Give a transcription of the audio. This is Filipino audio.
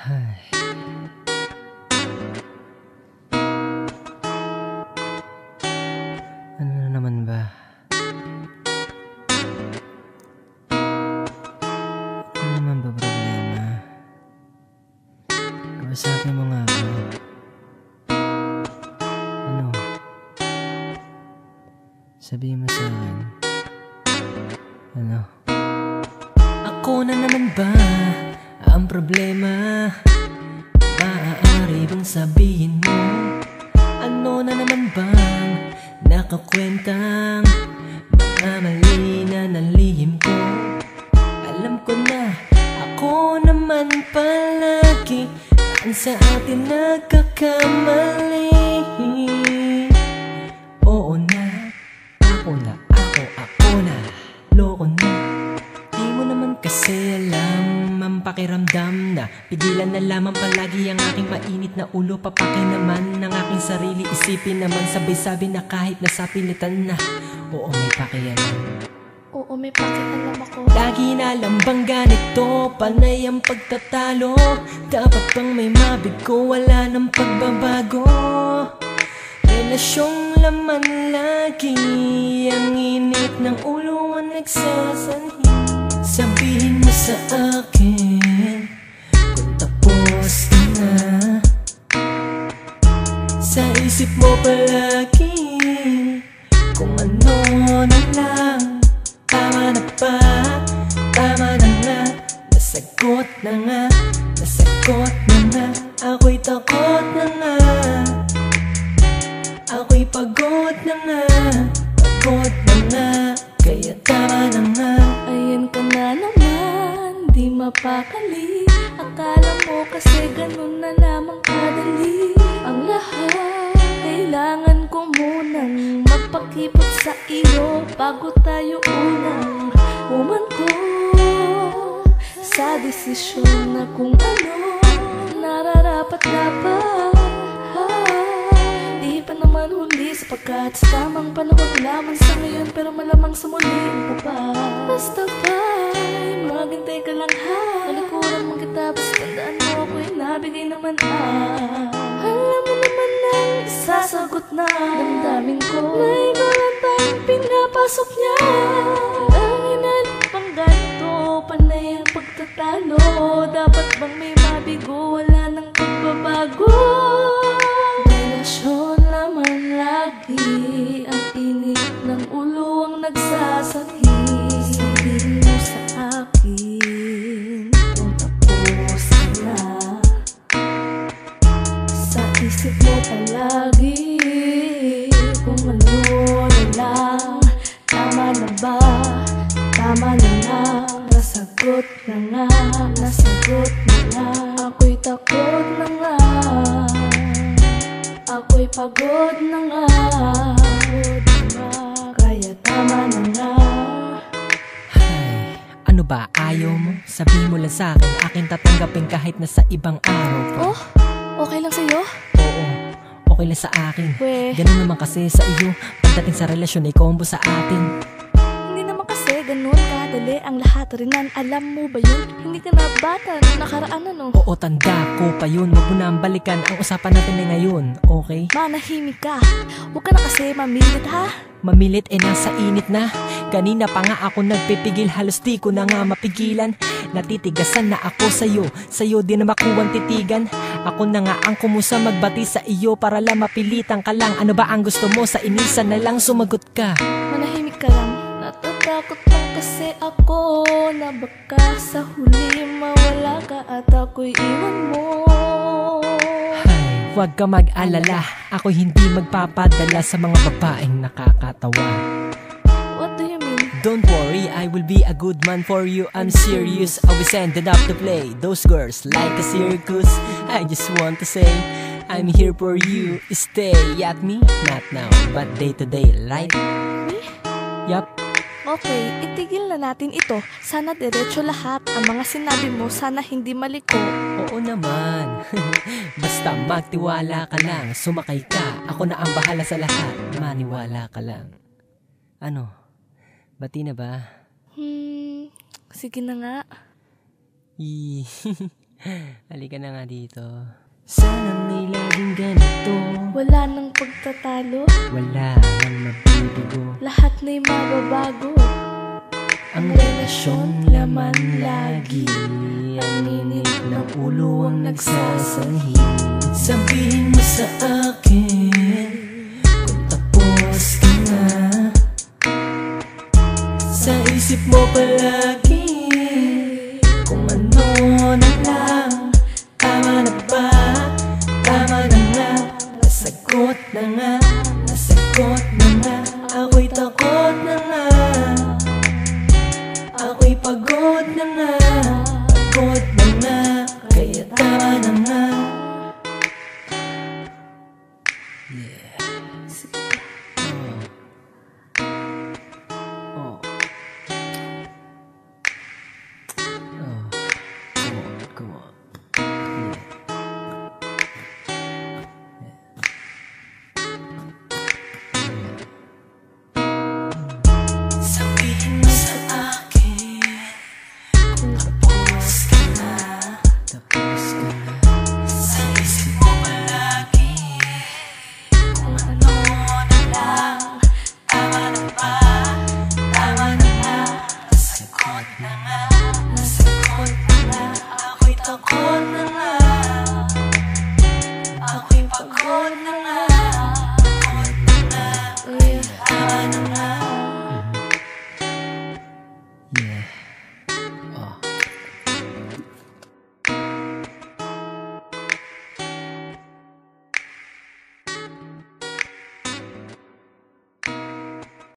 Ay. Ano na naman ba? Ano naman ba problema? Kausapin mo nga ako. Ano? Sabihin mo sa akin. Ano? Ako na naman ba ang problema? Maaari bang sabihin mo? Ano na naman bang nakakwentang mga mali na nalihim ko? Alam ko na ako naman palagi ang sa atin nagkakamali. Oo na, ako na, loko na. Di mo naman kasi alam ang pakiramdam na pigilan na lamang palagi ang aking mainit na ulo. Papaki naman ng aking sarili, isipin naman sabay-sabi na kahit nasa pilitan na. Oo, may pakialam. Oo, may pakialam ako. Lagi na lang bang ganito, panay ang pagtatalo? Dapat bang may mabigo, wala nang pagbabago? Relasyong laman lagi, ang init ng ulo ang nagsasanhi. Sabihin mo sa akin kung tapos ka na. Sa isip mo palagi kung ano na lang. Tama na ba? Tama na nga. Nasagot na nga. Nasagot na nga. Ako'y takot na nga. Ako'y pagod na nga. Pagod na nga. Kaya tama na nga. Ayan ka na naman, di mapakali. Akala mo kasi ganun na lamang kadali. Ang lahat, kailangan ko munang magpakipot sa iyo bago tayo unang umanto sa desisyon na kung ano nararapat-dapat. Di pa naman huli sapagkat sa tamang panahon lamang sa ngayon, pero malamang sa muli pa ba. Basta ba'y maghintay ka lang ha. Malikuran mo kita, basta tandaan mo ako'y nabigay naman Alam mo naman na isasagot na damdamin ko na ikaw lang tayong pinapasok niya. Langin na pang ganito, panay ang pagtatalo. Dapat bang may mabigo, wala nang pagbabago? Relasyon naman lagi, ang init ng ulo ang nagsasanhi. Sabihin mo sa akin kung tapos ka na. Sa isip mo palagi kung ano na lang. Tama na ba? Tama na nga. Nasagot na nga. Nasagot na nga. Ako'y takot na nga. Ako'y pagod na nga. Kaya tama na nga. Ay, ano ba? Ayaw mo? Sabihin mo lang sa akin, akin tatanggapin kahit nasa ibang araw pa. Oh, okay lang sa'yo? Oo, okay lang sa akin. We, Ganun naman kasi sa iyo, pagdating sa relasyon ay combo sa atin. hindi naman kasi ganun kadali ang lahat rinan. Alam mo ba yun? Hindi ka na bata nung nakaraan ano. Oo, tanda ko pa yun. Huwag mo na ang balikan ang usapan natin ay ngayon, okay? Manahimik ka. Huwag ka na kasi mamilit ha. Mamilit nasa init na. Kanina pa nga ako nagpipigil, halos di ko na nga mapigilan. Natitigasan na ako sa'yo di na makuwang titigan. Ako na nga ang kumusa magbati sa iyo para lang mapilitan ka lang. Ano ba ang gusto mo? Sa inisan na lang sumagot ka. Manahimik ka lang. Natatakot lang kasi ako na baka sa huli mawala ka at ako'y iwan mo. Ay, huwag ka mag-alala. Ako hindi magpapadala sa mga babaeng nakakatawa. What do you mean? Don't worry, I will be a good man for you. I'm serious, I will send it up to play those girls like a circus. I just want to say I'm here for you. Stay at me, not now, but day to day, right? Me? Yup. Okay, itigil na natin ito. Sana diretso lahat. Ang mga sinabi mo, sana hindi maliko. Oo naman. Basta magtiwala ka lang, sumakay ka. Ako na ang bahala sa lahat, maniwala ka lang. Ano? Bati na ba? Sige na nga. Halika na nga dito. Sana may laging ganito. Wala nang pagtatalo, wala nang mabibigo. lahat na'y mababago. Ang relasyon laman lagi. Ang init ng ulo ang nagsasanhi. Sabihin mo sa akin kung tapos ka na. Sa isip mo palagi kung ano na lang. Tama na ba? Tama na nga. Nasagot na nga. Nasagot na nga. Ako'y takot na nga. Ako'y pagod na nga. Pagod